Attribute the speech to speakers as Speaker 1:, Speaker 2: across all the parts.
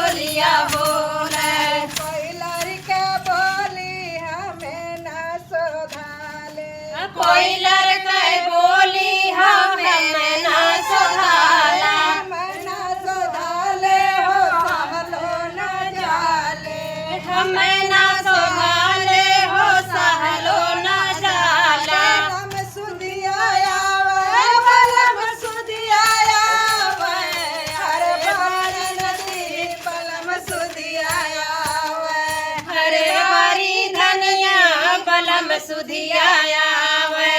Speaker 1: बोलिया बोले।
Speaker 2: कोई लड़का बोली हमें ना सोधाले,
Speaker 1: कोई लड़का बोली हमें ना सोधाला।
Speaker 2: ना सोधाले हो सहलो ना जाले,
Speaker 1: हमें ना सोधाले हो सहलो ना जाला।
Speaker 2: बलम सुधिया आवे, बलम सुधिया आवे, हरे बारी नदी बलम सुधिया आवे।
Speaker 1: हरे बारी धनिया बलम सुधिया आवे।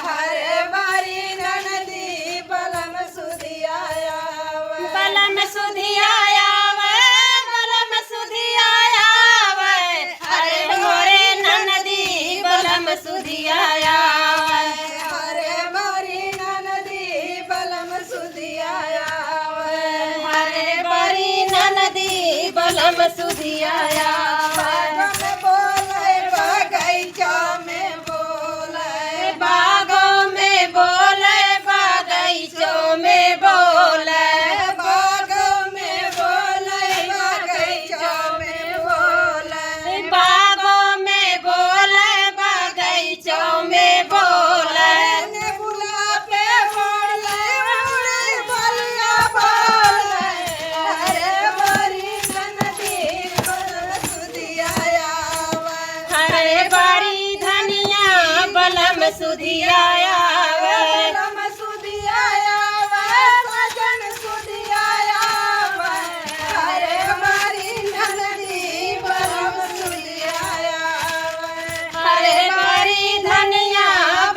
Speaker 2: हरे बारी नदी बलम सुधिया आवे।
Speaker 1: बलम सुधिया आवे, बलम सुधिया आवे। हरे मोरे ननदी बलम सुधिया आवे।
Speaker 2: हरे बारी नदी बलम सुधिया आवे।
Speaker 1: हरे बारी ननदी बलम सुधिया आवे।
Speaker 2: बागों में बोले, बगीचों में बोले,
Speaker 1: बागों में बोले,
Speaker 2: बागों में बोले,
Speaker 1: बागों में बोले, बगीचों में बोले।
Speaker 2: नेबुला पे बोले, उड़े बलिया बोले, हरे बारी नदी बलम सुधिया आवे।
Speaker 1: हरे बारी धनिया बलम सुधिया आवे।
Speaker 2: बलम सुधिया आवे, सजन सुधिया आवे, हरे बारी नदी बलम सुधिया आवे।
Speaker 1: हरे बारी धनिया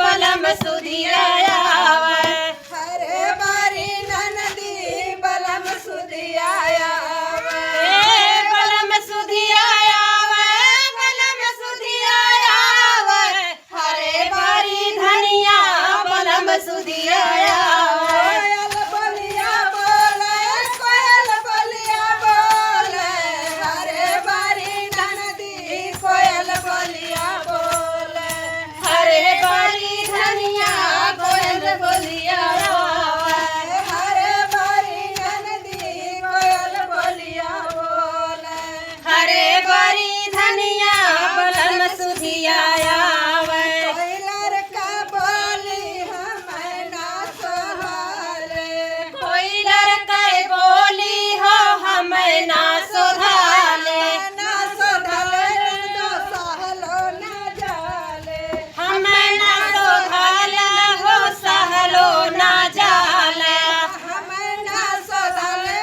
Speaker 1: बलम सुधिया आवे।
Speaker 2: हरे बारी नदी बलम सुधिया आवे।
Speaker 1: बलम सुधिया आवे, बलम सुधिया आवे। हरे बारी धनिया बलम सुधिया आवे।
Speaker 2: कोयल बलिया बोले, कोयल बलिया बोले, हरे बारी नदी कोयल बलिया बोले।
Speaker 1: हरे बारी धनिया कोयल बोलिया आवे।
Speaker 2: हरे बारी नदी कोयल बलिया बोले।
Speaker 1: हरे बारी धनिया बलम सुधिया आवे।
Speaker 2: कोई लड़का बोली हमें ना सोहाले,
Speaker 1: कोई लड़का बोली हो हमें ना सोधाले।
Speaker 2: ना सोधाले दो सहलो ना जाले।
Speaker 1: हमें ना सोधाले हो सहलो ना जाले।
Speaker 2: हमें ना सोधाले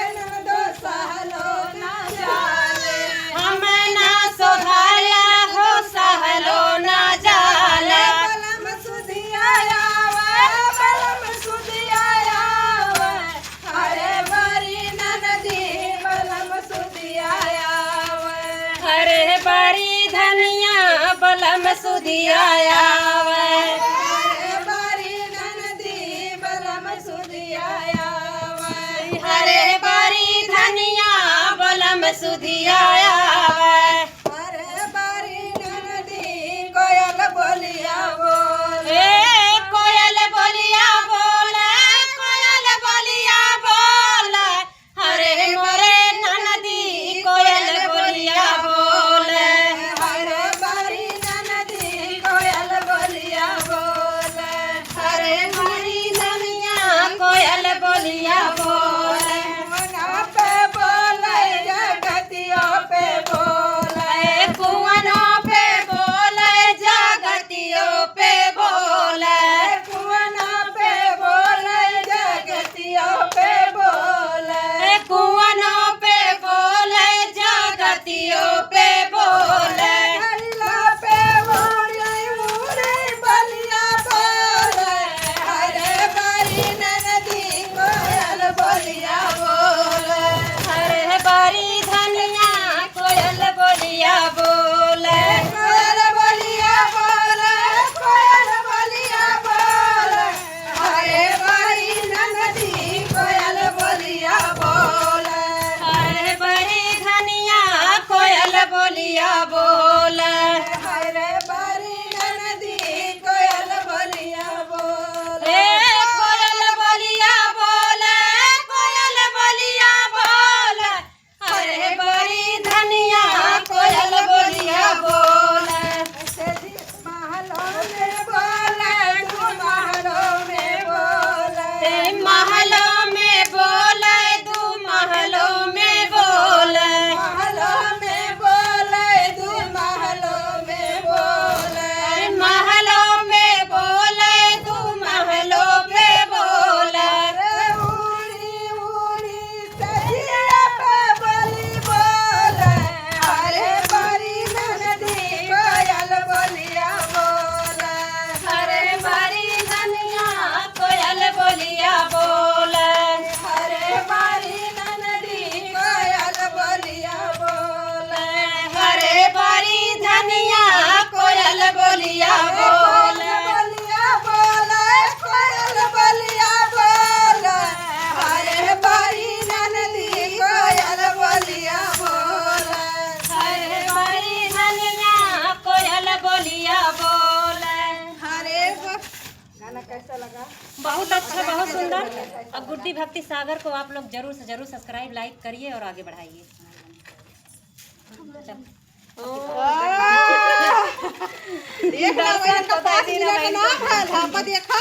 Speaker 2: दो सहलो ना जाले।
Speaker 1: हमें ना सोधाले हो सहलो ना जाले।
Speaker 2: बलम सुधिया आवे, बलम सुधिया आवे, हरे बारी नदी बलम सुधिया आवे।
Speaker 1: हरे बारी धनिया बलम सुधिया आवे।
Speaker 2: हरे बारी नदी बलम सुधिया आवे।
Speaker 1: हरे बारी धनिया बलम सुधिया आवे।
Speaker 2: हरे बारी नदी कोयल बोलिया बोले।
Speaker 1: ए कोयल बोलिया बोले, कोयल बोलिया बोले। हरे मोरे ननदी कोयल बोलिया बोले।
Speaker 2: हरे बारी नदी कोयल
Speaker 1: बोले
Speaker 2: बलिया बोले कोयल बलिया बोले हरे बड़ी ननदी कोयल बलिया बोले
Speaker 1: हरे बड़ी धनिया कोयल बोलिया बोले।
Speaker 2: गाना कैसा लगा?
Speaker 1: बहुत अच्छा, बहुत सुंदर। अब गुड्डी भक्ति सागर को आप लोग जरूर से जरूर सब्सक्राइब लाइक करिए और आगे बढ़ाइए।
Speaker 2: देखा, 5 मिनट ना भइल, हम देखा